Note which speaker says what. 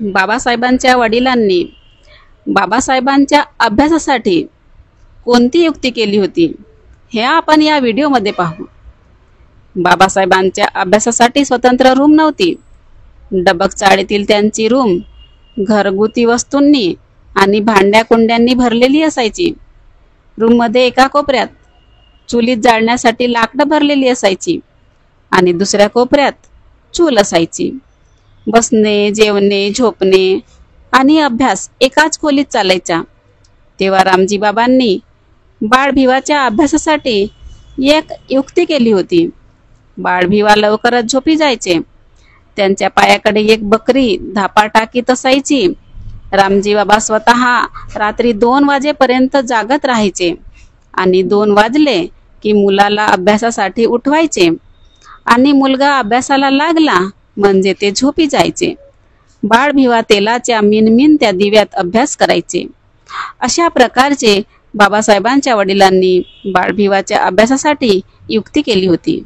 Speaker 1: बाबासाहेबांच्या वडिलांनी बाबासाहेबांच्या अभ्यासासाठी कोणती युक्ती केली होती हे आपण या व्हिडिओमध्ये पाहू। बाबासाहेबांच्या अभ्यासासाठी स्वतंत्र रूम नव्हती। डबक चाळीतील त्यांची रूम घरगुती वस्तूंनी आणि भांड्या कुंड्यांनी भरलेली असायची। रूममध्ये एका कोपऱ्यात चुलीत जाळण्यासाठी लाकडं भरलेली असायची आणि दुसऱ्या कोपऱ्यात चूल असायची। बसणे, जेवणे, झोपणे आणि अभ्यास एकाच खोलीत चालायचा। तेव्हा रामजी बाबांनी बाळभिवाच्या अभ्यासासाठी एक युक्ती केली होती। बाळभिवा लवकरच झोपी जायचे। त्यांच्या पायाकडे एक बकरी धापा टाकीत असायची। रामजी बाबा स्वतः रात्री 2 वाजेपर्यंत जागत राहायचे आणि 2 वाजले की मुलाला अभ्यासासाठी उठवायचे आणि मुलगा अभ्यासाला लागला म्हणजे ते झोपी जायचे। बाळभिवा तेलाच्या मिनमिनत्या दिव्यात अभ्यास करायचे। अशा प्रकारचे बाबासाहेबांच्या वडिलांनी बाळभिवाच्या अभ्यासासाठी युक्ती केली होती।